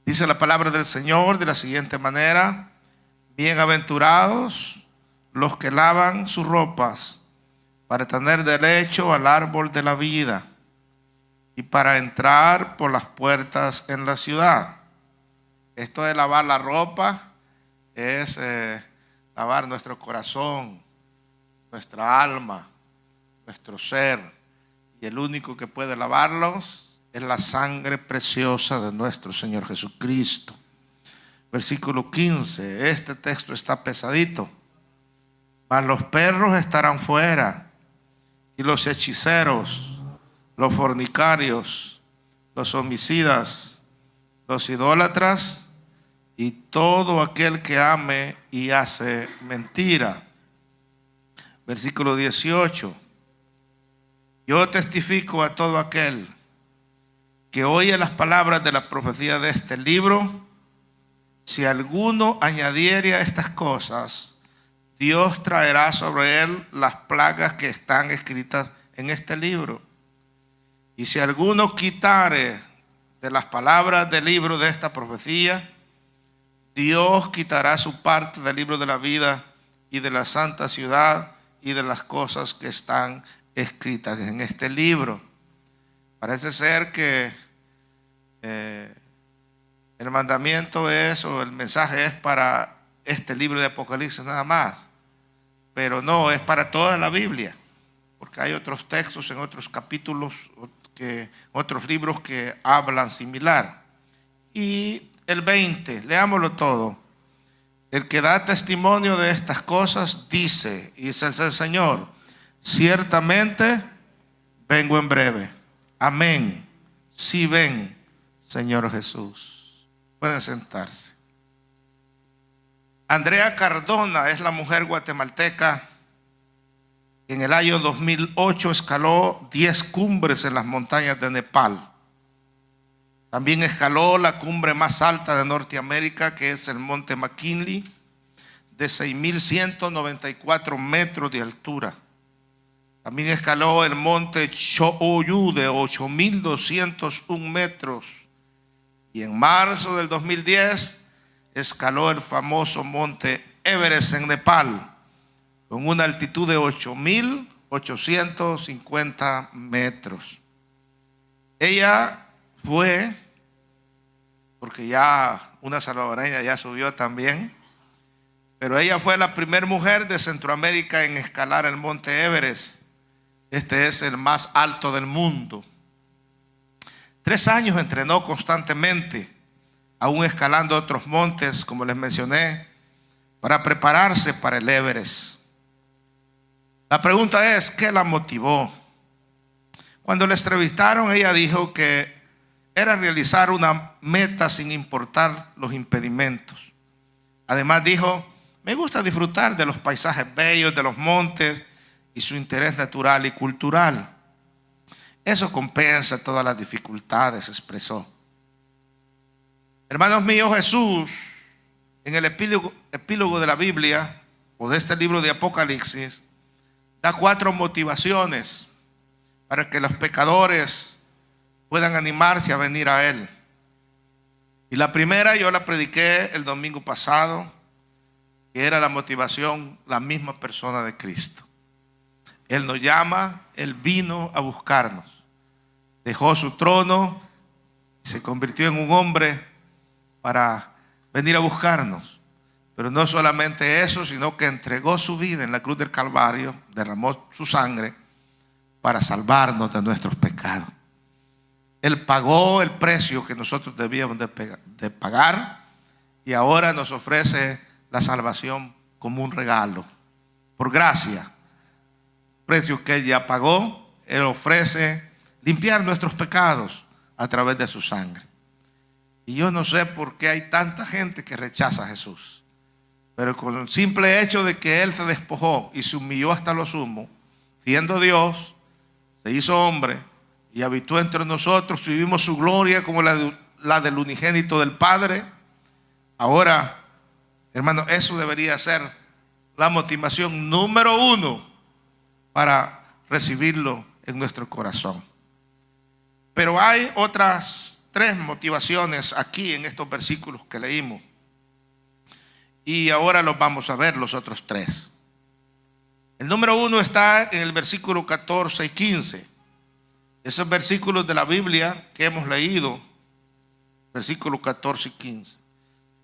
Dice la palabra del Señor de la siguiente manera: bienaventurados los que lavan sus ropas para tener derecho al árbol de la vida y para entrar por las puertas en la ciudad. Esto de lavar la ropa es lavar nuestro corazón, nuestra alma, nuestro ser. Y el único que puede lavarlos es la sangre preciosa de nuestro Señor Jesucristo. Versículo 15, este texto está pesadito. Mas los perros estarán fuera, y los hechiceros, los fornicarios, los homicidas, los idólatras y todo aquel que ame y hace mentira. Versículo 18. Yo testifico a todo aquel que oye las palabras de la profecía de este libro: si alguno añadiere a estas cosas, Dios traerá sobre él las plagas que están escritas en este libro. Y si alguno quitare de las palabras del libro de esta profecía, Dios quitará su parte del libro de la vida y de la santa ciudad y de las cosas que están escritas en este libro. Parece ser que el mandamiento es, o el mensaje es para este libro de Apocalipsis nada más, pero no, es para toda la Biblia, porque hay otros textos en otros capítulos, otros libros que hablan similar. Y el 20, leámoslo todo. El que da testimonio de estas cosas dice, y dice el Señor: ciertamente vengo en breve. Amén. Sí, ven, Señor Jesús. Pueden sentarse. Andrea Cardona es la mujer guatemalteca que en el año 2008 escaló 10 cumbres en las montañas de Nepal. También escaló la cumbre más alta de Norteamérica, que es el monte McKinley, de 6.194 metros de altura. También escaló el monte Cho-Oyu de 8.201 metros. Y en marzo del 2010 escaló el famoso monte Everest en Nepal, con una altitud de 8.850 metros. Ella fue, porque ya una salvadoreña ya subió también, pero ella fue la primera mujer de Centroamérica en escalar el monte Everest. Este es el más alto del mundo. 3 años entrenó constantemente, aún escalando otros montes, como les mencioné, para prepararse para el Everest. La pregunta es, ¿qué la motivó? Cuando la entrevistaron, ella dijo que era realizar una meta sin importar los impedimentos. Además dijo: me gusta disfrutar de los paisajes bellos de los montes y su interés natural y cultural. Eso compensa todas las dificultades, expresó. Hermanos míos, Jesús, en el epílogo de la Biblia, o de este libro de Apocalipsis, da 4 motivaciones para que los pecadores puedan animarse a venir a Él. Y la primera yo la prediqué el domingo pasado, que era la motivación, la misma persona de Cristo. Él nos llama, Él vino a buscarnos. Dejó su trono, se convirtió en un hombre para venir a buscarnos. Pero no solamente eso, sino que entregó su vida en la cruz del Calvario, derramó su sangre para salvarnos de nuestros pecados. Él pagó el precio que nosotros debíamos de pagar, y ahora nos ofrece la salvación como un regalo, por gracia. Precio que Él ya pagó. Él ofrece limpiar nuestros pecados a través de su sangre. Y yo no sé por qué hay tanta gente que rechaza a Jesús, pero con el simple hecho de que Él se despojó y se humilló hasta lo sumo, siendo Dios, se hizo hombre y habitó entre nosotros, vivimos su gloria como la del unigénito del Padre. Ahora, hermano, eso debería ser la motivación número 1 para recibirlo en nuestro corazón. Pero hay otras tres motivaciones aquí en estos versículos que leímos. Y ahora los vamos a ver, los otros tres. El número uno está en el versículo 14 y 15. Esos versículos de la Biblia que hemos leído, versículos 14 y 15.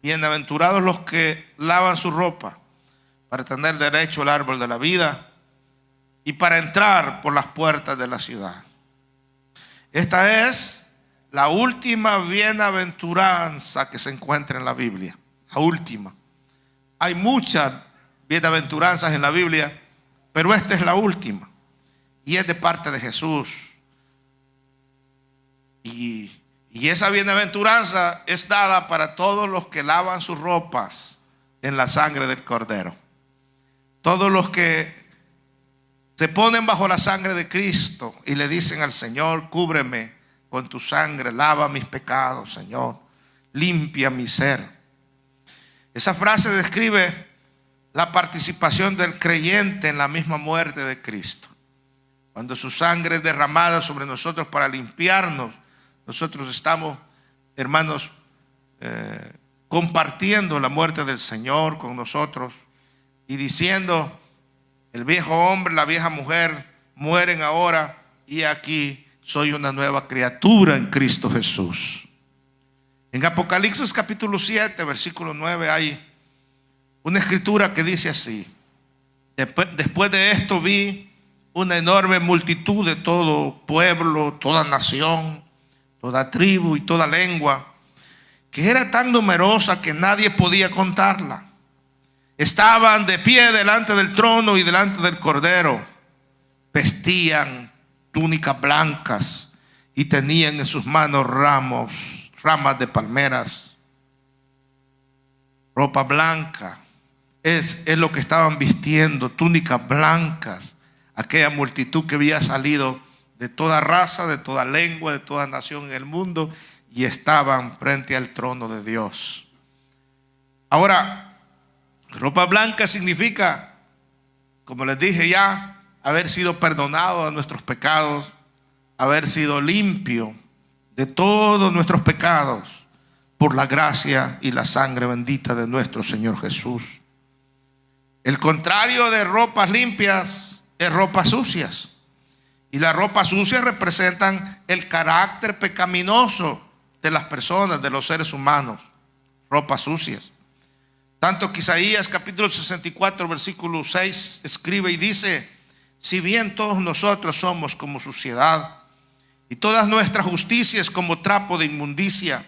Bienaventurados los que lavan su ropa para tener derecho al árbol de la vida y para entrar por las puertas de la ciudad. Esta es la última bienaventuranza que se encuentra en la Biblia. La última. Hay muchas bienaventuranzas en la Biblia, pero esta es la última. Y es de parte de Jesús. Y esa bienaventuranza es dada para todos los que lavan sus ropas en la sangre del Cordero. Todos los que se ponen bajo la sangre de Cristo y le dicen al Señor: cúbreme con tu sangre, lava mis pecados, Señor, limpia mi ser. Esa frase describe la participación del creyente en la misma muerte de Cristo. Cuando su sangre es derramada sobre nosotros para limpiarnos, nosotros estamos, hermanos, compartiendo la muerte del Señor con nosotros y diciendo: el viejo hombre, la vieja mujer mueren ahora y aquí soy una nueva criatura en Cristo Jesús. En Apocalipsis capítulo 7, versículo 9 hay una escritura que dice así: después de esto vi una enorme multitud de todo pueblo, toda nación, toda tribu y toda lengua, que era tan numerosa que nadie podía contarla. Estaban de pie delante del trono y delante del Cordero. Vestían túnicas blancas y tenían en sus manos ramas de palmeras. Ropa blanca es lo que estaban vistiendo, túnicas blancas. Aquella multitud que había salido de toda raza, de toda lengua, de toda nación en el mundo, y estaban frente al trono de Dios. Ahora, ropa blanca significa, como les dije ya, haber sido perdonado de nuestros pecados, haber sido limpio de todos nuestros pecados por la gracia y la sangre bendita de nuestro Señor Jesús. El contrario de ropas limpias es ropas sucias. Y las ropas sucias representan el carácter pecaminoso de las personas, de los seres humanos. Ropas sucias. Tanto que Isaías capítulo 64 versículo 6 escribe y dice: si bien todos nosotros somos como suciedad y todas nuestras justicias como trapo de inmundicia,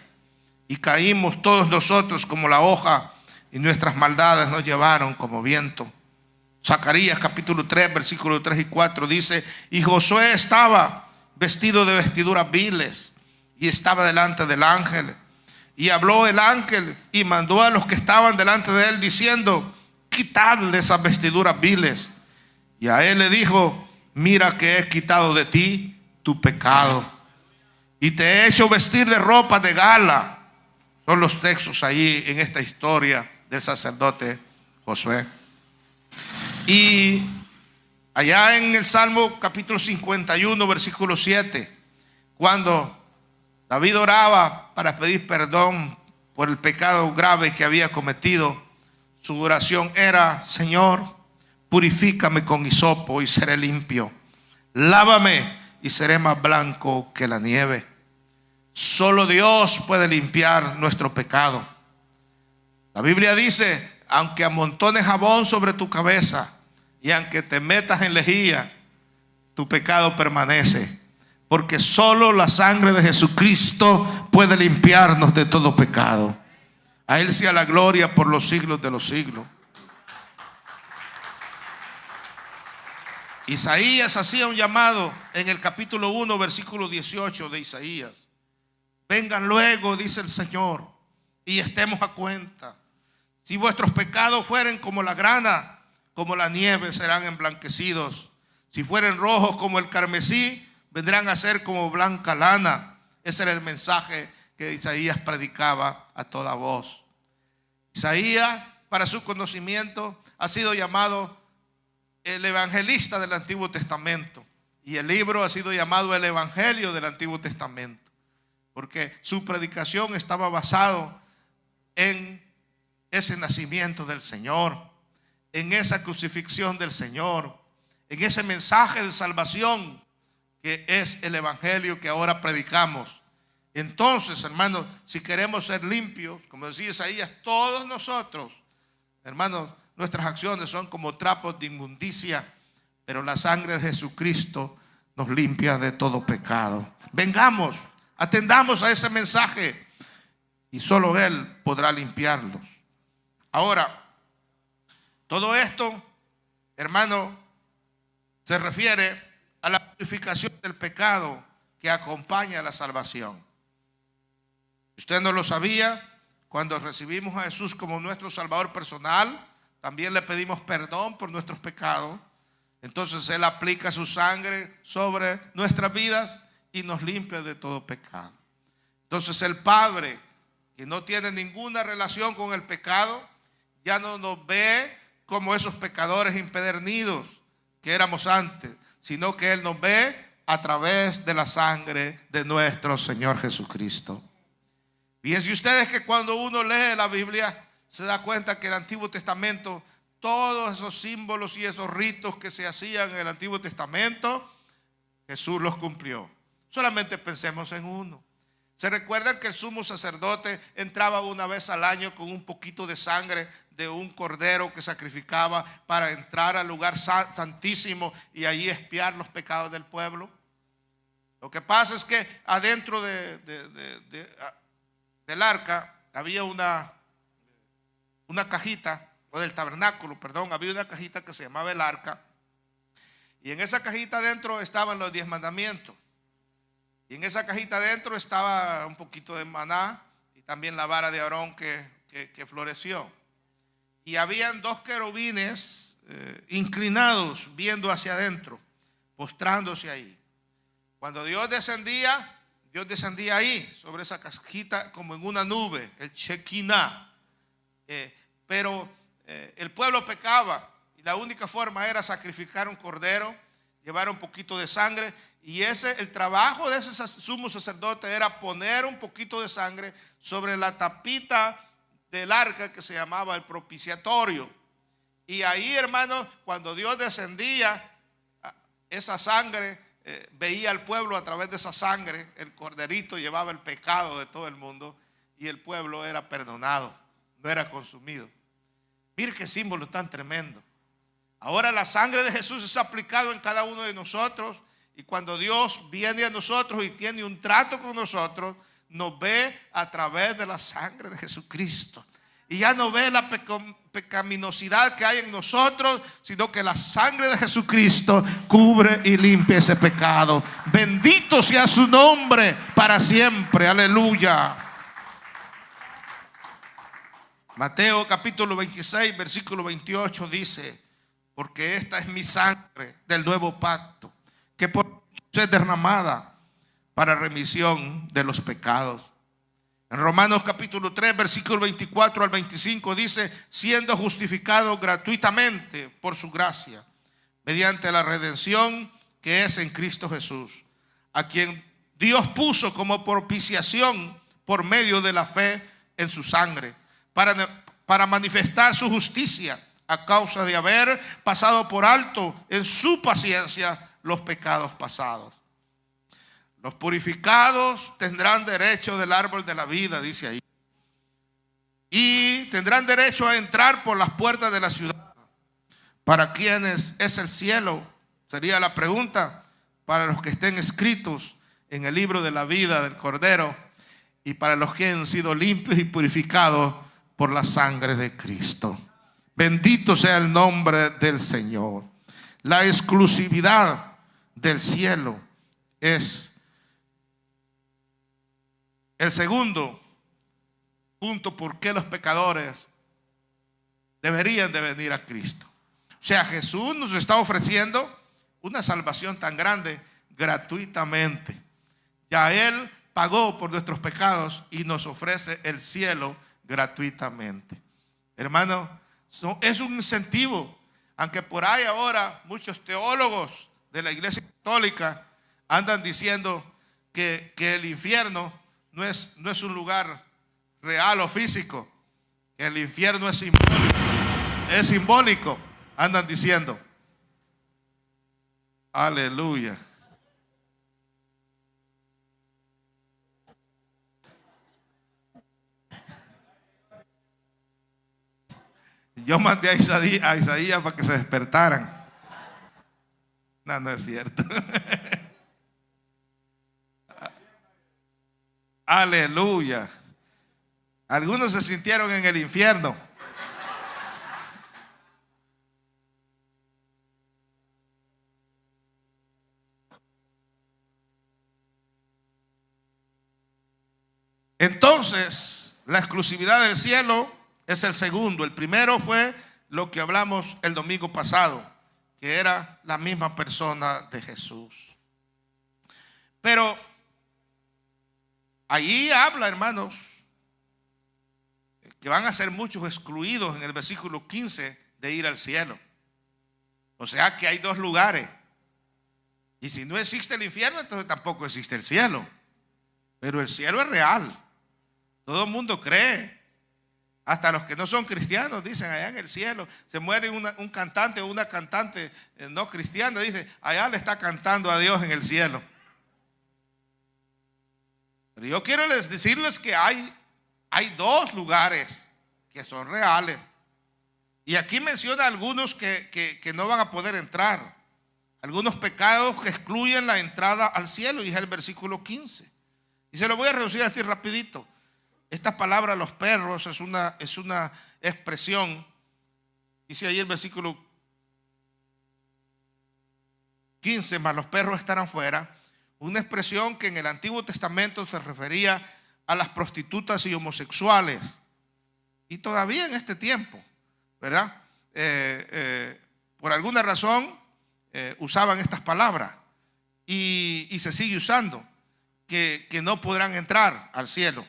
y caímos todos nosotros como la hoja, y nuestras maldades nos llevaron como viento. Zacarías capítulo 3 versículos 3 y 4 dice: y Josué estaba vestido de vestiduras viles y estaba delante del ángel. Y habló el ángel y mandó a los que estaban delante de él diciendo: quitadle esas vestiduras viles. Y a él le dijo: mira que he quitado de ti tu pecado y te he hecho vestir de ropa de gala. Son los textos ahí en esta historia del sacerdote Josué. Y allá en el Salmo capítulo 51 versículo 7, cuando David oraba para pedir perdón por el pecado grave que había cometido, su oración era: Señor, purifícame con hisopo y seré limpio. Lávame y seré más blanco que la nieve. Solo Dios puede limpiar nuestro pecado. La Biblia dice: aunque amontones jabón sobre tu cabeza y aunque te metas en lejía, tu pecado permanece. Porque solo la sangre de Jesucristo puede limpiarnos de todo pecado. A Él sea la gloria por los siglos de los siglos. Isaías hacía un llamado en el capítulo 1 versículo 18 de Isaías: vengan luego, dice el Señor, y estemos a cuenta. Si vuestros pecados fueren como la grana, como la nieve serán emblanquecidos. Si fueren rojos como el carmesí, vendrán a ser como blanca lana. Ese era el mensaje que Isaías predicaba a toda voz. Isaías, para su conocimiento, ha sido llamado el evangelista del Antiguo Testamento, y el libro ha sido llamado el Evangelio del Antiguo Testamento. porque su predicación estaba basado en ese nacimiento del Señor, en esa crucifixión del Señor, en ese mensaje de salvación que es el evangelio que ahora predicamos. Entonces, hermanos, si queremos ser limpios, como decía Isaías, todos nosotros, hermanos, nuestras acciones son como trapos de inmundicia, pero la sangre de Jesucristo nos limpia de todo pecado. Vengamos, atendamos a ese mensaje y solo Él podrá limpiarlos. Ahora, todo esto, hermano, se refiere a la purificación del pecado que acompaña a la salvación. Usted no lo sabía, cuando recibimos a Jesús como nuestro Salvador personal, también le pedimos perdón por nuestros pecados. Entonces Él aplica su sangre sobre nuestras vidas y nos limpia de todo pecado. Entonces el Padre, que no tiene ninguna relación con el pecado, ya no nos ve como esos pecadores impedernidos que éramos antes, sino que Él nos ve a través de la sangre de nuestro Señor Jesucristo. Fíjense ustedes que cuando uno lee la Biblia se da cuenta que el Antiguo Testamento, todos esos símbolos y esos ritos que se hacían en el Antiguo Testamento, Jesús los cumplió. Solamente pensemos en uno. ¿Se recuerdan que el sumo sacerdote entraba una vez al año con un poquito de sangre de un cordero que sacrificaba para entrar al lugar santísimo y allí expiar los pecados del pueblo? Lo que pasa es que adentro del arca había una cajita, o del tabernáculo, perdón, había una cajita que se llamaba el arca, y en esa cajita adentro estaban los 10 mandamientos, y en esa cajita adentro estaba un poquito de maná y también la vara de Aarón que floreció, y habían 2 querubines inclinados viendo hacia adentro, postrándose ahí. Cuando Dios descendía ahí sobre esa cajita como en una nube, el Shekinah. Pero el pueblo pecaba y la única forma era sacrificar un cordero, llevar un poquito de sangre, y el trabajo de ese sumo sacerdote era poner un poquito de sangre sobre la tapita del arca que se llamaba el propiciatorio. Y ahí, hermanos, cuando Dios descendía, esa sangre, veía al pueblo a través de esa sangre. El corderito llevaba el pecado de todo el mundo y el pueblo era perdonado, no era consumido. Mire qué símbolo tan tremendo. Ahora la sangre de Jesús es aplicado en cada uno de nosotros, y cuando Dios viene a nosotros y tiene un trato con nosotros, nos ve a través de la sangre de Jesucristo. Y ya no ve la pecaminosidad que hay en nosotros, sino que la sangre de Jesucristo cubre y limpia ese pecado. Bendito sea su nombre para siempre. Aleluya. Mateo capítulo 26, versículo 28 dice: porque esta es mi sangre del nuevo pacto, que por es derramada para remisión de los pecados. En Romanos capítulo 3, versículo 24 al 25 dice: siendo justificados gratuitamente por su gracia, mediante la redención que es en Cristo Jesús, a quien Dios puso como propiciación por medio de la fe en su sangre, para manifestar su justicia a causa de haber pasado por alto en su paciencia los pecados pasados. Los purificados tendrán derecho del árbol de la vida, dice ahí, y tendrán derecho a entrar por las puertas de la ciudad. ¿Para quiénes es el cielo? Sería la pregunta. Para los que estén escritos en el libro de la vida del Cordero, y para los que han sido limpios y purificados por la sangre de Cristo. Bendito sea el nombre del Señor. La exclusividad del cielo es el segundo punto por qué los pecadores deberían de venir a Cristo. O sea, Jesús nos está ofreciendo una salvación tan grande gratuitamente. Ya Él pagó por nuestros pecados y nos ofrece el cielo gratuitamente. Hermano, es un incentivo. Aunque por ahí ahora muchos teólogos de la Iglesia Católica andan diciendo que el infierno no es un lugar real o físico. El infierno es simbólico. Es simbólico, andan diciendo. Aleluya. Yo mandé a Isaías para que se despertaran. No, no es cierto. Aleluya. Algunos se sintieron en el infierno. Entonces, la exclusividad del cielo es el segundo. El primero fue lo que hablamos el domingo pasado, que era la misma persona de Jesús. Pero allí habla, hermanos, que van a ser muchos excluidos en el versículo 15 de ir al cielo. O sea que hay dos lugares. Y si no existe el infierno, entonces tampoco existe el cielo. Pero el cielo es real. Todo el mundo cree. Hasta los que no son cristianos dicen allá en el cielo. Se muere un cantante o una cantante no cristiana. Dice, allá le está cantando a Dios en el cielo. Pero yo quiero decirles que hay dos lugares que son reales. Y aquí menciona algunos que no van a poder entrar. Algunos pecados que excluyen la entrada al cielo. Y es el versículo 15. Y se lo voy a reducir así rapidito. Esta palabra los perros es una expresión. Dice ahí el versículo 15, más los perros estarán fuera. Una expresión que en el Antiguo Testamento se refería a las prostitutas y homosexuales. Y todavía en este tiempo, ¿verdad? Por alguna razón usaban estas palabras. Y se sigue usando. Que no podrán entrar al cielo.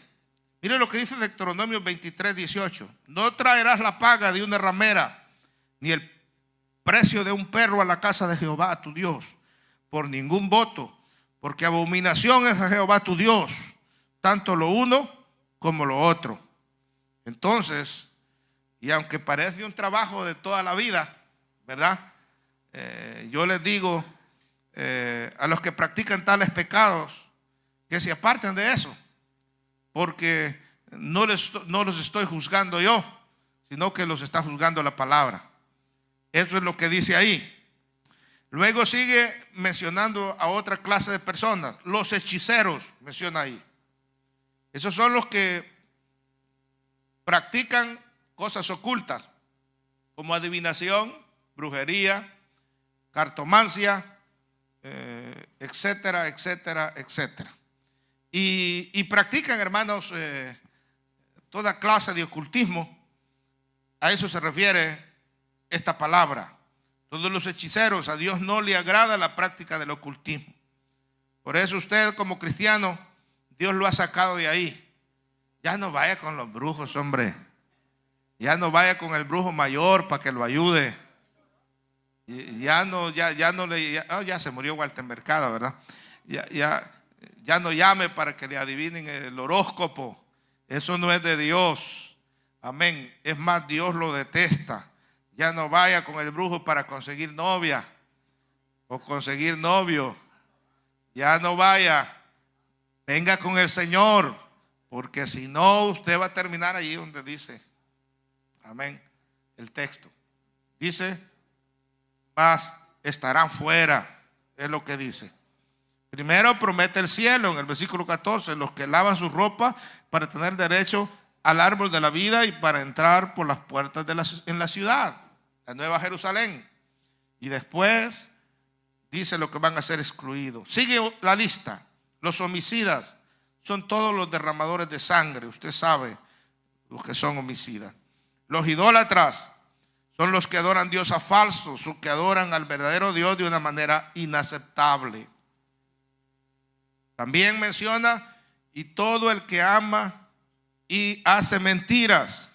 Mire lo que dice Deuteronomio 23, 18. No traerás la paga de una ramera, ni el precio de un perro a la casa de Jehová tu Dios, por ningún voto, porque abominación es a Jehová tu Dios, tanto lo uno como lo otro. Entonces, y aunque parece un trabajo de toda la vida, ¿verdad? Yo les digo a los que practican tales pecados que se aparten de eso. Porque no los estoy juzgando yo, sino que los está juzgando la palabra. Eso es lo que dice ahí. Luego sigue mencionando a otra clase de personas. Los hechiceros, menciona ahí. Esos son los que practican cosas ocultas, como adivinación, brujería, cartomancia, etcétera, etcétera, etcétera. Y practican, hermanos, toda clase de ocultismo. A eso se refiere esta palabra. Todos los hechiceros, a Dios no le agrada la práctica del ocultismo. Por eso usted como cristiano, Dios lo ha sacado de ahí. Ya no vaya con los brujos, hombre. Ya no vaya con el brujo mayor para que lo ayude. Ya se murió Walter Mercado, ¿verdad? Ya no llame para que le adivinen el horóscopo. Eso no es de Dios. Amén. Es más, Dios lo detesta. Ya no vaya con el brujo para conseguir novia o conseguir novio. Ya no vaya. Venga con el Señor. Porque si no, usted va a terminar allí donde dice. Amén. El texto. Dice, mas estarán fuera. Es lo que dice. Primero promete el cielo en el versículo 14, los que lavan su ropa para tener derecho al árbol de la vida y para entrar por las puertas en la ciudad, la nueva Jerusalén. Y después dice lo que van a ser excluidos. Sigue la lista. Los homicidas son todos los derramadores de sangre. Usted sabe los que son homicidas. Los idólatras son los que adoran Dios a falsos, los que adoran al verdadero Dios de una manera inaceptable. También menciona, y todo el que ama y hace mentiras.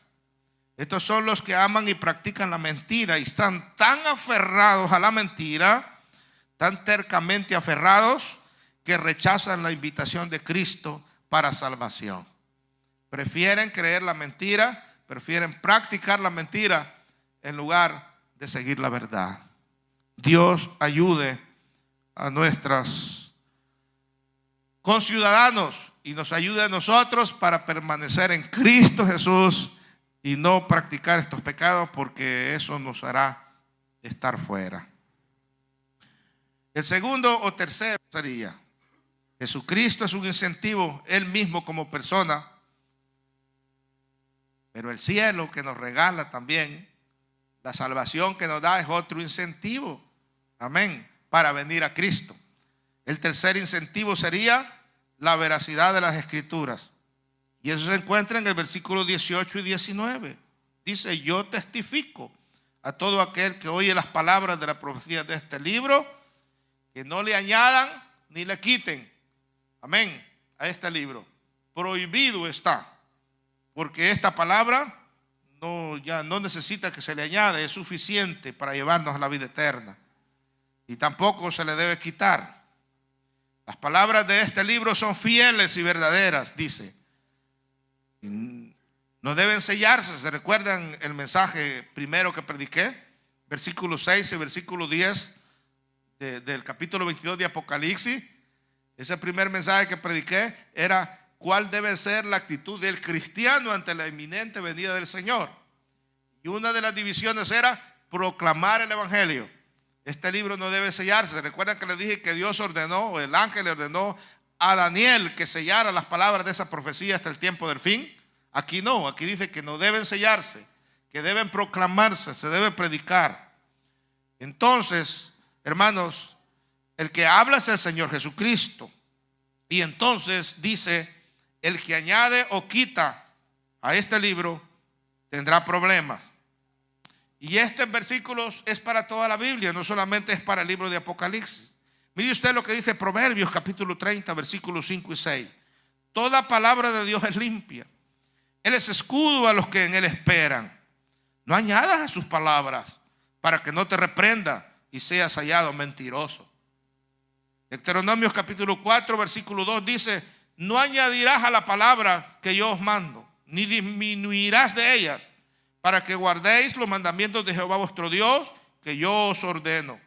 Estos son los que aman y practican la mentira y están tan aferrados a la mentira, tan tercamente aferrados, que rechazan la invitación de Cristo para salvación. Prefieren creer la mentira, prefieren practicar la mentira en lugar de seguir la verdad. Dios ayude a nuestros conciudadanos y nos ayude a nosotros para permanecer en Cristo Jesús y no practicar estos pecados, porque eso nos hará estar fuera. El segundo o tercero sería: Jesucristo es un incentivo, Él mismo como persona, pero el cielo que nos regala también, la salvación que nos da, es otro incentivo, amén, para venir a Cristo. El tercer incentivo sería la veracidad de las Escrituras, y eso se encuentra en el versículo 18 y 19. Dice: yo testifico a todo aquel que oye las palabras de la profecía de este libro, que no le añadan ni le quiten, amén, a este libro. Prohibido está, porque esta palabra ya no necesita que se le añade, es suficiente para llevarnos a la vida eterna, y tampoco se le debe quitar. Las palabras de este libro son fieles y verdaderas, dice. No deben sellarse. ¿Se recuerdan el mensaje primero que prediqué? Versículo 6 y versículo 10 del capítulo 22 de Apocalipsis. Ese primer mensaje que prediqué era cuál debe ser la actitud del cristiano ante la inminente venida del Señor. Y una de las divisiones era proclamar el evangelio. Este libro no debe sellarse. ¿Recuerdan que les dije que Dios ordenó, o el ángel le ordenó a Daniel que sellara las palabras de esa profecía hasta el tiempo del fin? Aquí no, aquí dice que no deben sellarse, que deben proclamarse, se debe predicar. Entonces, hermanos, el que habla es el Señor Jesucristo. Y entonces dice: el que añade o quita a este libro tendrá problemas. Y este versículo es para toda la Biblia, no solamente es para el libro de Apocalipsis. Mire usted lo que dice Proverbios capítulo 30, versículos 5 y 6. Toda palabra de Dios es limpia. Él es escudo a los que en Él esperan. No añadas a sus palabras, para que no te reprenda y seas hallado mentiroso. Deuteronomios capítulo 4, versículo 2 dice: no añadirás a la palabra que yo os mando, ni disminuirás de ellas, para que guardéis los mandamientos de Jehová vuestro Dios, que yo os ordeno.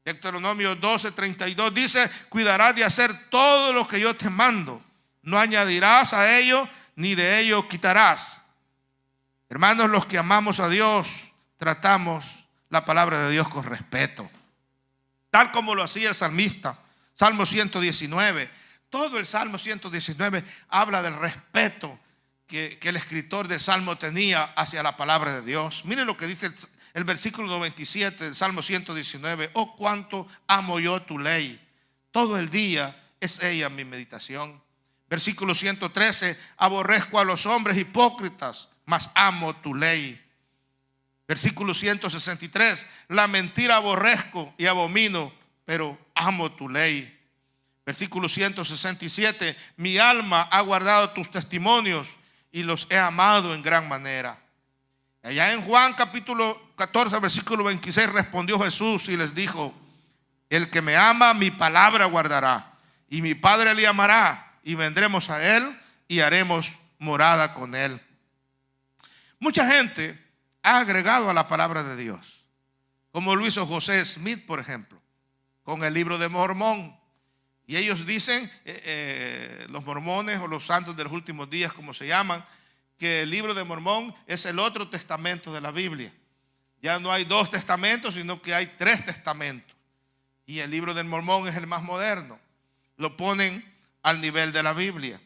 Deuteronomio 12, 32 dice: cuidarás de hacer todo lo que yo te mando, no añadirás a ello, ni de ello quitarás. Hermanos, los que amamos a Dios, tratamos la palabra de Dios con respeto, tal como lo hacía el salmista. Salmo 119, todo el Salmo 119 habla del respeto que el escritor del Salmo tenía hacia la palabra de Dios. Miren lo que dice el versículo 97 del Salmo 119: oh, cuánto amo yo tu ley, todo el día es ella mi meditación. Versículo 113: aborrezco a los hombres hipócritas, mas amo tu ley. Versículo 163: la mentira aborrezco y abomino, pero amo tu ley. Versículo 167: mi alma ha guardado tus testimonios y los he amado en gran manera. Allá en Juan capítulo 14, versículo 26, respondió Jesús y les dijo: el que me ama, mi palabra guardará, y mi Padre le amará, y vendremos a él y haremos morada con él. Mucha gente ha agregado a la palabra de Dios, como lo hizo José Smith, por ejemplo, con el libro de Mormón. Y ellos dicen, los mormones o los santos de los últimos días, como se llaman, que el libro de Mormón es el otro testamento de la Biblia. Ya no hay 2 testamentos, sino que hay 3 testamentos. Y el libro del Mormón es el más moderno. Lo ponen al nivel de la Biblia.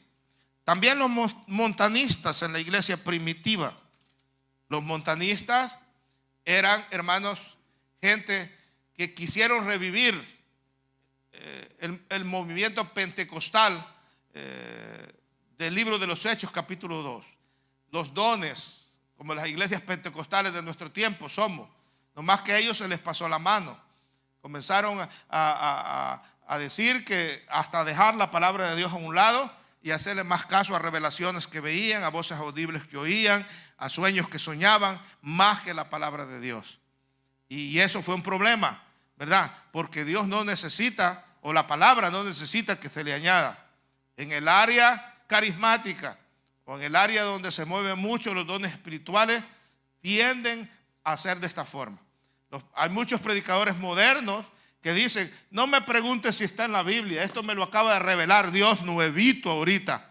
También los montanistas en la iglesia primitiva. Los montanistas eran, hermanos, gente que quisieron revivir el movimiento pentecostal del libro de los Hechos capítulo 2. Los dones, como las iglesias pentecostales de nuestro tiempo somos, nomás que a ellos se les pasó la mano. Comenzaron a decir que hasta dejar la palabra de Dios a un lado y hacerle más caso a revelaciones que veían, a voces audibles que oían, a sueños que soñaban, más que la palabra de Dios. Y eso fue un problema, ¿verdad? Porque Dios no necesita, o la palabra no necesita que se le añada. En el área carismática o en el área donde se mueven mucho los dones espirituales, tienden a ser de esta forma. Hay muchos predicadores modernos que dicen: no me preguntes si está en la Biblia, esto me lo acaba de revelar Dios nuevito ahorita.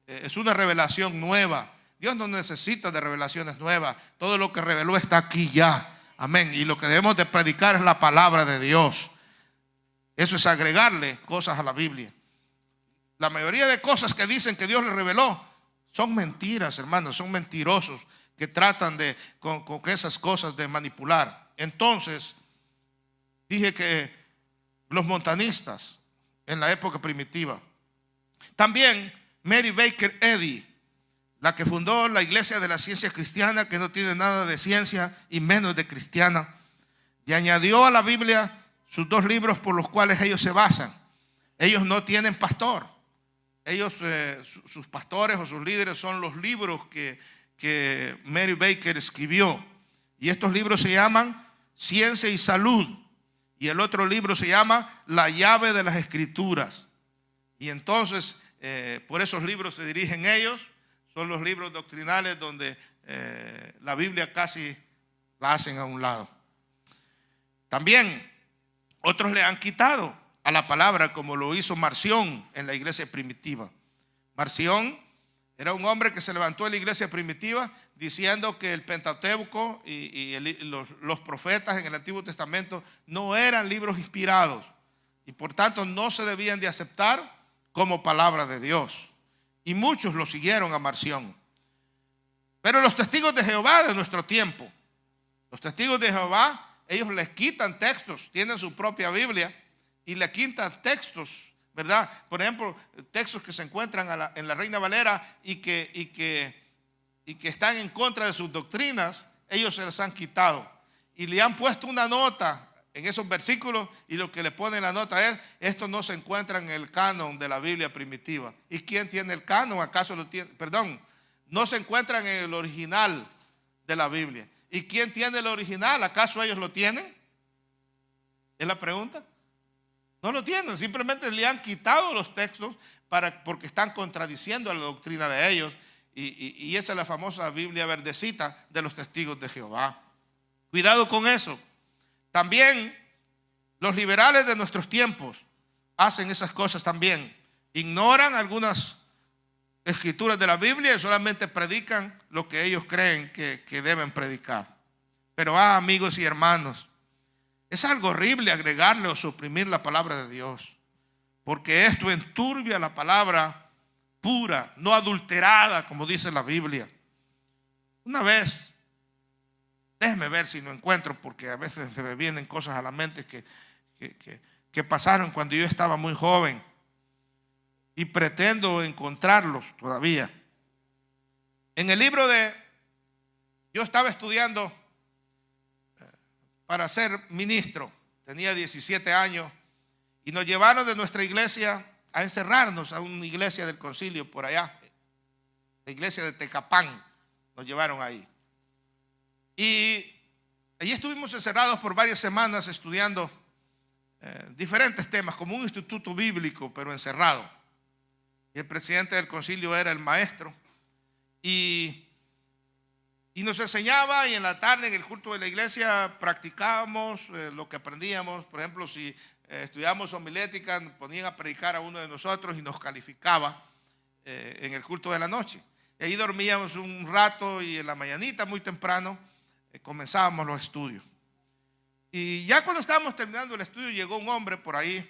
Es una revelación nueva. Dios no necesita de revelaciones nuevas. Todo lo que reveló está aquí ya. Amén. Y lo que debemos de predicar es la palabra de Dios. Eso es agregarle cosas a la Biblia. La mayoría de cosas que dicen que Dios le reveló son mentiras, hermanos. Son mentirosos que tratan con esas cosas de manipular. Entonces, dije que los montanistas en la época primitiva. También Mary Baker Eddy, la que fundó la Iglesia de la Ciencia Cristiana, que no tiene nada de ciencia y menos de cristiana, y añadió a la Biblia sus 2 libros por los cuales ellos se basan. Ellos no tienen pastor. Ellos, sus pastores o sus líderes son los libros que Mary Baker escribió. Y estos libros se llaman Ciencia y Salud. Y el otro libro se llama La llave de las Escrituras. Y entonces, por esos libros se dirigen ellos. Son los libros doctrinales donde la Biblia casi la hacen a un lado. También otros le han quitado a la palabra, como lo hizo Marción en la iglesia primitiva. Marción era un hombre que se levantó en la iglesia primitiva diciendo que el Pentateuco y los profetas en el Antiguo Testamento no eran libros inspirados y por tanto no se debían de aceptar como palabra de Dios. Y muchos lo siguieron a Marción. Pero los testigos de Jehová de nuestro tiempo, los testigos de Jehová, ellos les quitan textos, tienen su propia Biblia y le quitan textos, ¿verdad? Por ejemplo, textos que se encuentran en la Reina Valera y que están en contra de sus doctrinas, ellos se les han quitado. Y le han puesto una nota en esos versículos y lo que le ponen la nota es: esto no se encuentra en el canon de la Biblia primitiva. ¿Y quién tiene el canon? ¿Acaso lo tiene? Perdón, no se encuentra en el original de la Biblia. ¿Y quién tiene el original? ¿Acaso ellos lo tienen? ¿Es la pregunta? No lo tienen, simplemente le han quitado los textos porque están contradiciendo a la doctrina de ellos. Y esa es la famosa Biblia verdecita de los testigos de Jehová. Cuidado con eso. También los liberales de nuestros tiempos hacen esas cosas también. Ignoran algunas escrituras de la Biblia y solamente predican lo que ellos creen que deben predicar. Pero amigos y hermanos, es algo horrible agregarle o suprimir la palabra de Dios, porque esto enturbia la palabra pura, no adulterada, como dice la Biblia. Una vez, déjeme ver si lo encuentro, porque a veces se me vienen cosas a la mente que pasaron cuando yo estaba muy joven y pretendo encontrarlos todavía. En el libro yo estaba estudiando para ser ministro, tenía 17 años y nos llevaron de nuestra iglesia a encerrarnos a una iglesia del concilio por allá, la iglesia de Tecapán, nos llevaron ahí. Y allí estuvimos encerrados por varias semanas estudiando diferentes temas, como un instituto bíblico, pero encerrado. Y el presidente del concilio era el maestro. Y nos enseñaba, y en la tarde en el culto de la iglesia practicábamos lo que aprendíamos. Por ejemplo, si estudiábamos homilética, ponían a predicar a uno de nosotros y nos calificaba en el culto de la noche. Y ahí dormíamos un rato y en la mañanita muy temprano comenzábamos los estudios. Y ya cuando estábamos terminando el estudio llegó un hombre por ahí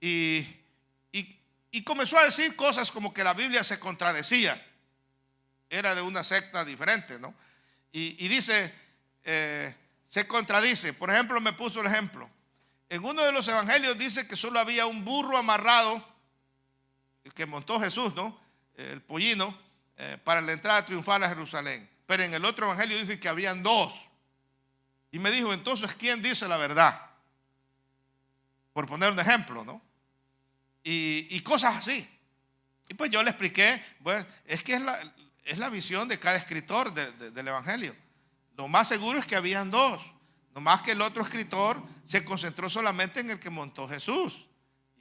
y comenzó a decir cosas como que la Biblia se contradecía. Era de una secta diferente, ¿no? Y dice, se contradice. Por ejemplo, me puso el ejemplo. En uno de los evangelios dice que solo había un burro amarrado, el que montó Jesús, ¿no? El pollino, para la entrada triunfal a Jerusalén. Pero en el otro evangelio dice que habían 2. Y me dijo, entonces, ¿quién dice la verdad? Por poner un ejemplo, ¿no? Y cosas así. Y pues yo le expliqué, pues, es que es la visión de cada escritor del evangelio. Lo más seguro es que habían 2. Nomás que el otro escritor se concentró solamente en el que montó Jesús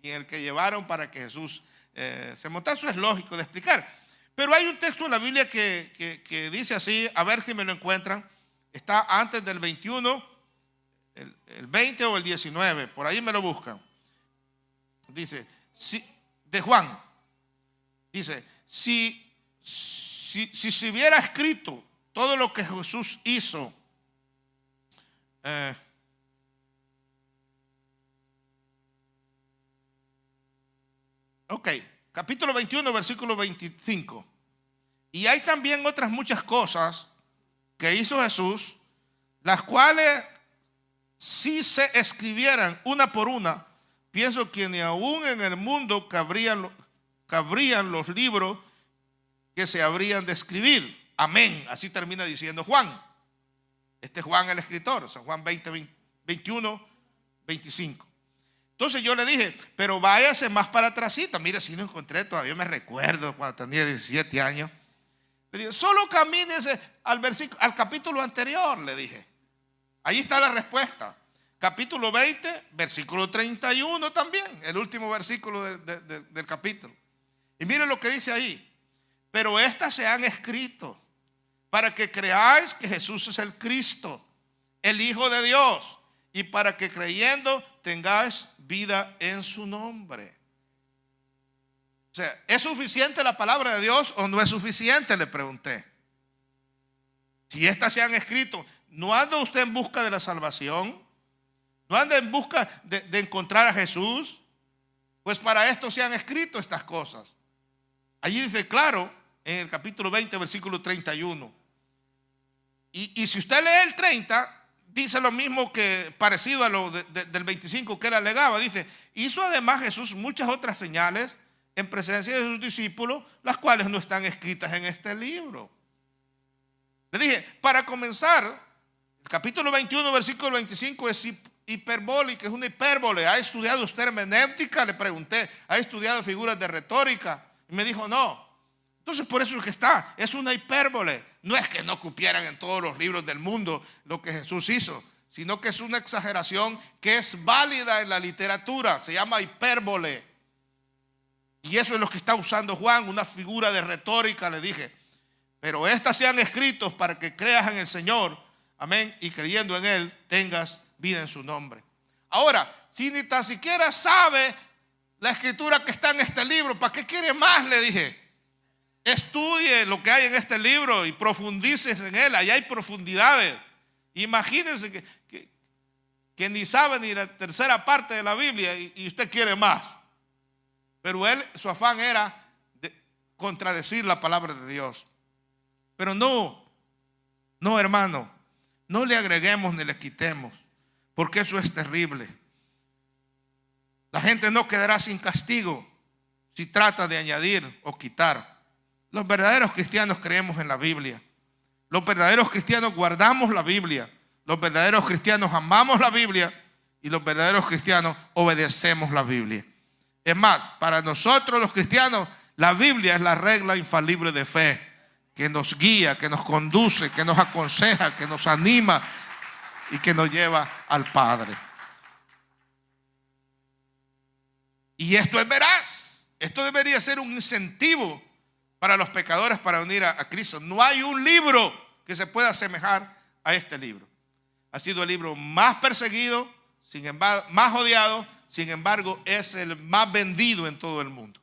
y en el que llevaron para que Jesús se monta. Eso es lógico de explicar. Pero hay un texto en la Biblia que dice así, a ver si me lo encuentran. Está antes del 21, el 20 o el 19, por ahí me lo buscan. Dice, de Juan, dice, si se hubiera escrito todo lo que Jesús hizo, capítulo 21, versículo 25. Y hay también otras muchas cosas que hizo Jesús, las cuales si se escribieran una por una, pienso que ni aún en el mundo cabrían los libros que se habrían de escribir. Amén. Así termina diciendo Juan. Este es Juan el escritor, San Juan 20, 21, 25. Entonces yo le dije, pero váyase más para atrásito. Mire, si no encontré, todavía me recuerdo cuando tenía 17 años. Le dije, solo camínese al capítulo anterior, le dije. Ahí está la respuesta. Capítulo 20, versículo 31 también, el último versículo del capítulo. Y miren lo que dice ahí. Pero estas se han escrito para que creáis que Jesús es el Cristo, el Hijo de Dios, y para que creyendo tengáis vida en su nombre. O sea, ¿es suficiente la palabra de Dios o no es suficiente? Le pregunté. Si estas se han escrito, ¿no anda usted en busca de la salvación? ¿No anda en busca de encontrar a Jesús? Pues para esto se han escrito estas cosas. Allí dice claro, en el capítulo 20, versículo 31. Y si usted lee el 30, dice lo mismo que parecido a lo del 25 que él alegaba. Dice, hizo además Jesús muchas otras señales en presencia de sus discípulos, las cuales no están escritas en este libro. Le dije, para comenzar, el capítulo 21, versículo 25 es hiperbólica, es una hipérbole. ¿Ha estudiado usted hermenéutica? Le pregunté. ¿Ha estudiado figuras de retórica? Y me dijo, no. Entonces por eso es que es una hipérbole. No es que no cupieran en todos los libros del mundo lo que Jesús hizo, sino que es una exageración que es válida en la literatura. Se llama hipérbole. Y eso es lo que está usando Juan, una figura de retórica, le dije. Pero estas sean escritos para que creas en el Señor, amén, y creyendo en Él tengas vida en su nombre. Ahora, si ni tan siquiera sabe la escritura que está en este libro, ¿para qué quiere más? Le dije. Estudie lo que hay en este libro y profundice en él. Allá hay profundidades. Imagínense que ni sabe ni la tercera parte de la Biblia y usted quiere más. Pero su afán era contradecir la palabra de Dios. Pero no, hermano, no le agreguemos ni le quitemos, porque eso es terrible. La gente no quedará sin castigo si trata de añadir o quitar. Los verdaderos cristianos creemos en la Biblia. Los verdaderos cristianos guardamos la Biblia. Los verdaderos cristianos amamos la Biblia. Y los verdaderos cristianos obedecemos la Biblia. Es más, para nosotros los cristianos, la Biblia es la regla infalible de fe, que nos guía, que nos conduce, que nos aconseja, que nos anima y que nos lleva al Padre. Y esto es veraz. Esto debería ser un incentivo para los pecadores para venir a Cristo. No hay un libro que se pueda asemejar a este libro. Ha sido el libro más perseguido, sin embargo, más odiado, sin embargo, es el más vendido en todo el mundo.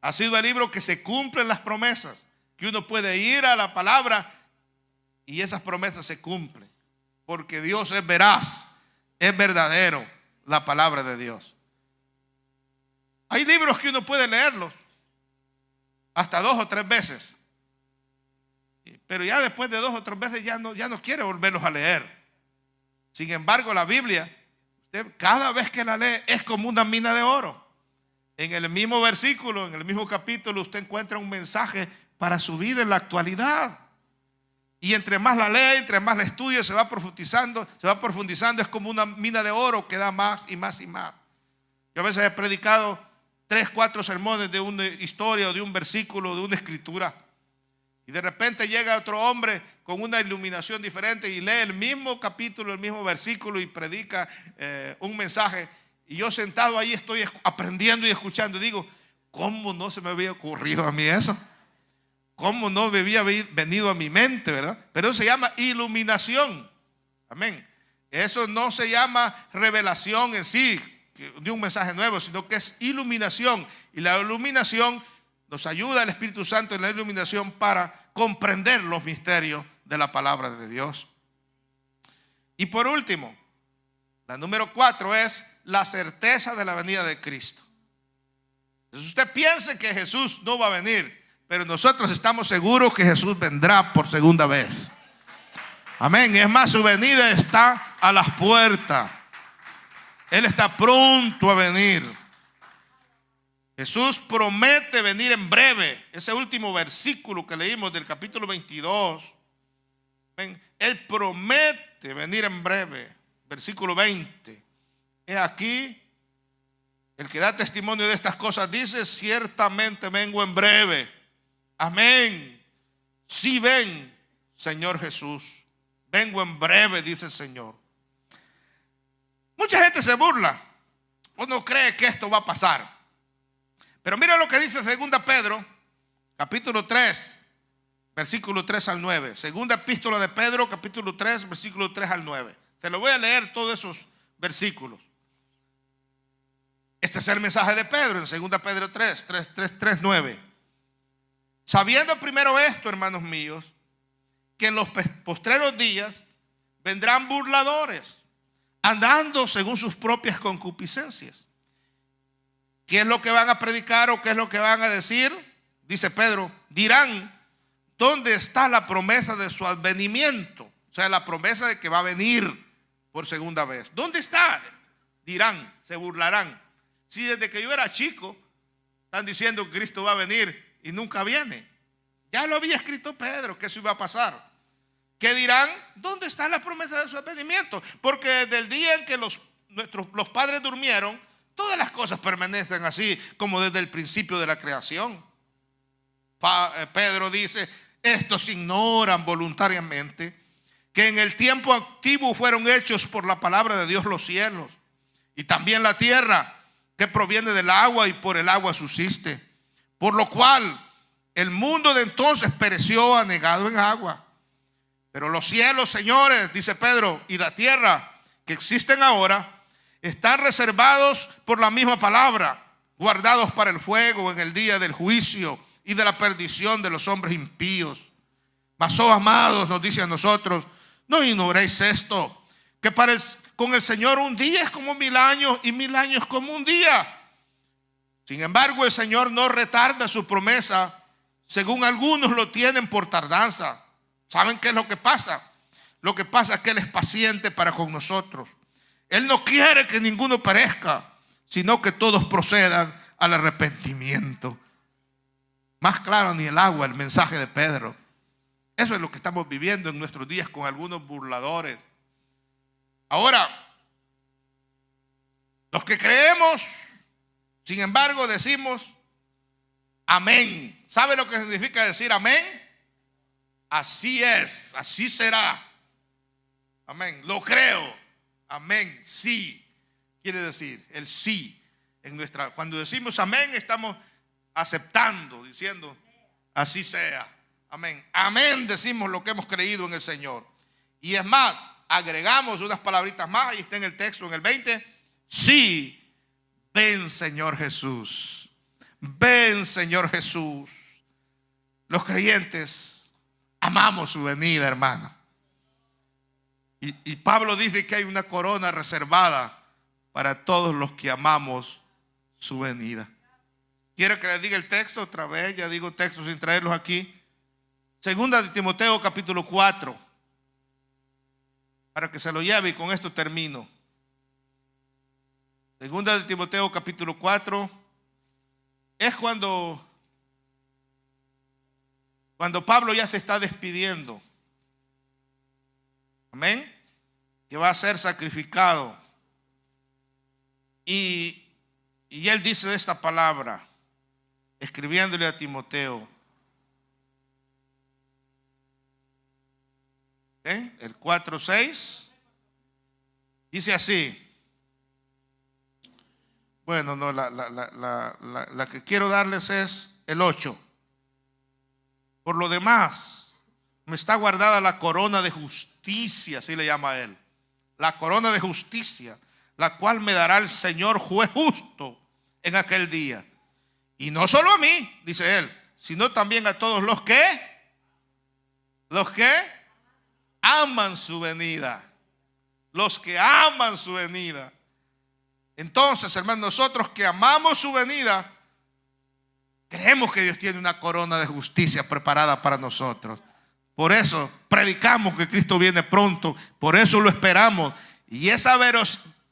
Ha sido el libro que se cumplen las promesas, que uno puede ir a la palabra y esas promesas se cumplen, porque Dios es veraz, es verdadero, la palabra de Dios. Hay libros que uno puede leerlos hasta 2 o 3 veces, pero ya después de 2 o 3 veces ya no quiere volverlos a leer. Sin embargo, la Biblia, usted cada vez que la lee es como una mina de oro. En el mismo versículo, en el mismo capítulo, usted encuentra un mensaje para su vida en la actualidad. Y entre más la lee, entre más la estudia, se va profundizando, es como una mina de oro que da más y más y más. Yo a veces he predicado 3, 4 sermones de una historia o de un versículo, de una escritura. Y de repente llega otro hombre con una iluminación diferente y lee el mismo capítulo, el mismo versículo y predica un mensaje. Y yo sentado ahí estoy aprendiendo y escuchando. Y digo, ¿cómo no se me había ocurrido a mí eso? ¿Cómo no me había venido a mi mente, verdad? Pero eso se llama iluminación. Amén. Eso no se llama revelación en sí, de un mensaje nuevo, sino que es iluminación. Y la iluminación nos ayuda al Espíritu Santo en la iluminación para comprender los misterios de la palabra de Dios. Y por último, la número 4 es la certeza de la venida de Cristo. Entonces usted piense que Jesús no va a venir, pero nosotros estamos seguros que Jesús vendrá por segunda vez. Amén. Es más, su venida está a las puertas. Él está pronto a venir. Jesús promete venir en breve. Ese último versículo que leímos del capítulo 22. Amén. Él promete venir en breve. Versículo 20. He aquí, el que da testimonio de estas cosas dice: ciertamente vengo en breve. Amén. Sí, ven, Señor Jesús. Vengo en breve, dice el Señor. Mucha gente se burla o no cree que esto va a pasar. Pero mira lo que dice 2 Pedro, capítulo 3, versículo 3 al 9. Segunda epístola de Pedro, capítulo 3, versículo 3 al 9. Te lo voy a leer todos esos versículos. Este es el mensaje de Pedro en 2 Pedro 3, 9. Sabiendo primero esto, hermanos míos, que en los postreros días vendrán burladores, andando según sus propias concupiscencias. ¿Qué es lo que van a predicar o qué es lo que van a decir? Dice Pedro, dirán: ¿dónde está la promesa de su advenimiento? O sea, la promesa de que va a venir por segunda vez. ¿Dónde está? Dirán, se burlarán. Si desde que yo era chico están diciendo que Cristo va a venir y nunca viene. Ya lo había escrito Pedro que eso iba a pasar. ¿Qué dirán? ¿Dónde está la promesa de su advenimiento? Porque desde el día en que los padres durmieron, todas las cosas permanecen así como desde el principio de la creación. Pedro dice: estos ignoran voluntariamente que en el tiempo antiguo fueron hechos por la palabra de Dios los cielos y también la tierra, que proviene del agua y por el agua subsiste, por lo cual el mundo de entonces pereció anegado en agua. Pero los cielos, señores, dice Pedro, y la tierra que existen ahora están reservados por la misma palabra, guardados para el fuego en el día del juicio y de la perdición de los hombres impíos. Mas, oh amados, nos dice a nosotros, no ignoréis esto, que con el Señor un día es como 1000 años y 1000 años como un día. Sin embargo, el Señor no retarda su promesa, según algunos lo tienen por tardanza. ¿Saben qué es lo que pasa? Lo que pasa es que Él es paciente para con nosotros. Él no quiere que ninguno perezca, sino que todos procedan al arrepentimiento. Más claro ni el agua, el mensaje de Pedro. Eso es lo que estamos viviendo en nuestros días con algunos burladores. Ahora, los que creemos, sin embargo, decimos amén. ¿Sabe lo que significa decir amén? Así es, así será. Amén, lo creo. Amén, sí. Quiere decir el sí. Cuando decimos amén, estamos aceptando, diciendo así sea. Amén. Amén, decimos lo que hemos creído en el Señor. Y es más, agregamos unas palabritas más. Ahí está en el texto, en el 20. Sí, ven Señor Jesús. Ven Señor Jesús. Los creyentes amamos su venida, hermano. Y Pablo dice que hay una corona reservada para todos los que amamos su venida. Quiero que les diga el texto otra vez. Ya digo texto sin traerlos aquí. Segunda de Timoteo capítulo 4. Para que se lo lleve, y con esto termino. Segunda de Timoteo capítulo 4. Es cuando Pablo ya se está despidiendo. Amén. Que va a ser sacrificado. Y él dice esta palabra, escribiéndole a Timoteo. El 4:6 dice así: Bueno, no, la que quiero darles es el 8. Por lo demás, me está guardada la corona de justicia, así le llama a él. La corona de justicia, la cual me dará el Señor juez justo en aquel día. Y no solo a mí, dice él, sino también a todos los que aman su venida. Los que aman su venida. Entonces, hermanos, nosotros que amamos su venida, creemos que Dios tiene una corona de justicia preparada para nosotros. Por eso predicamos que Cristo viene pronto. Por eso lo esperamos. Y esa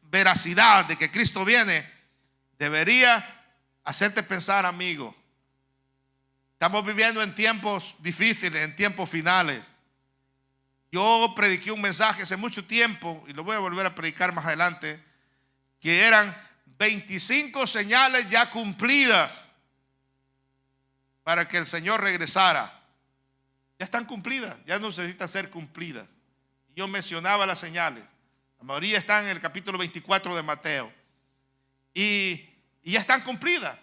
veracidad de que Cristo viene debería hacerte pensar, amigo. Estamos viviendo en tiempos difíciles, en tiempos finales. Yo prediqué un mensaje hace mucho tiempo, y lo voy a volver a predicar más adelante, que eran 25 señales ya cumplidas para que el Señor regresara. Ya están cumplidas, ya no necesitan ser cumplidas. Yo mencionaba las señales. La mayoría están en el capítulo 24 de Mateo. Y ya están cumplidas.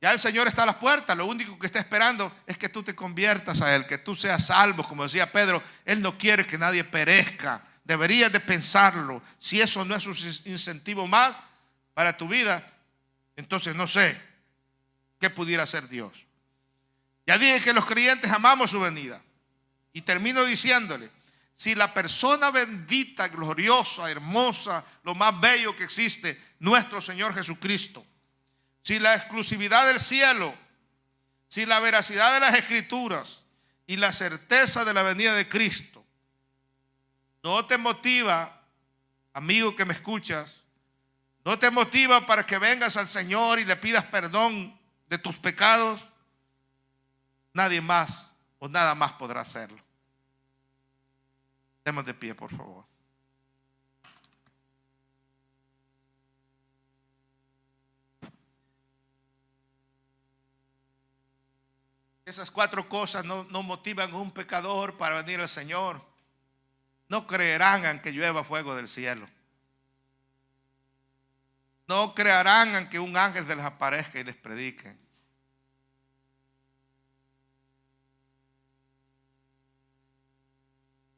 Ya el Señor está a las puertas. Lo único que está esperando es que tú te conviertas a Él, que tú seas salvo. Como decía Pedro, Él no quiere que nadie perezca. Deberías de pensarlo. Si eso no es un incentivo más para tu vida, entonces no sé qué pudiera hacer Dios. Ya dije que los creyentes amamos su venida. Y termino diciéndole, si la persona bendita, gloriosa, hermosa, lo más bello que existe, nuestro Señor Jesucristo, si la exclusividad del cielo, si la veracidad de las Escrituras y la certeza de la venida de Cristo no te motiva, amigo que me escuchas, no te motiva para que vengas al Señor y le pidas perdón de tus pecados, nadie más o nada más podrá hacerlo. Demos de pie, por favor. Esas 4 cosas no motivan a un pecador para venir al Señor. No creerán en que llueva fuego del cielo. No creerán en que un ángel se les aparezca y les predique.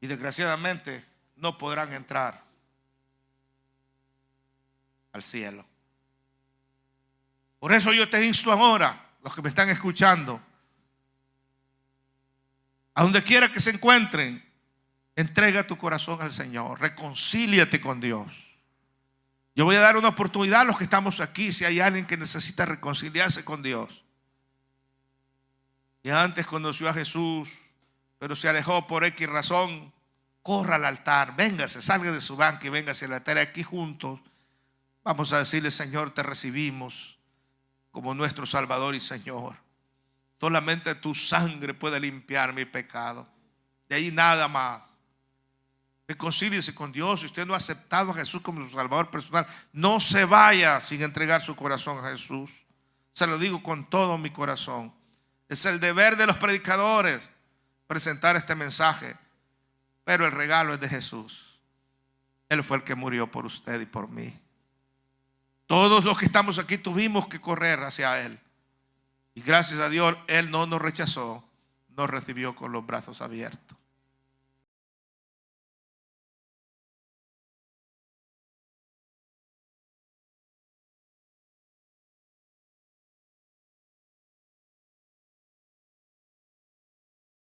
Y desgraciadamente no podrán entrar al cielo. Por eso yo te insto ahora, los que me están escuchando, a donde quiera que se encuentren, entrega tu corazón al Señor, reconcíliate con Dios. Yo voy a dar una oportunidad a los que estamos aquí, si hay alguien que necesita reconciliarse con Dios, que antes conoció a Jesús, pero se alejó por X razón, corra al altar, véngase, salga de su banca y véngase al altar aquí juntos. Vamos a decirle: Señor, te recibimos como nuestro Salvador y Señor. Solamente tu sangre puede limpiar mi pecado. De ahí nada más. Reconcíliese con Dios. Si usted no ha aceptado a Jesús como su Salvador personal, no se vaya sin entregar su corazón a Jesús. Se lo digo con todo mi corazón. Es el deber de los predicadores presentar este mensaje, pero el regalo es de Jesús. Él fue el que murió por usted y por mí. Todos los que estamos aquí tuvimos que correr hacia Él. Y gracias a Dios, Él no nos rechazó, nos recibió con los brazos abiertos.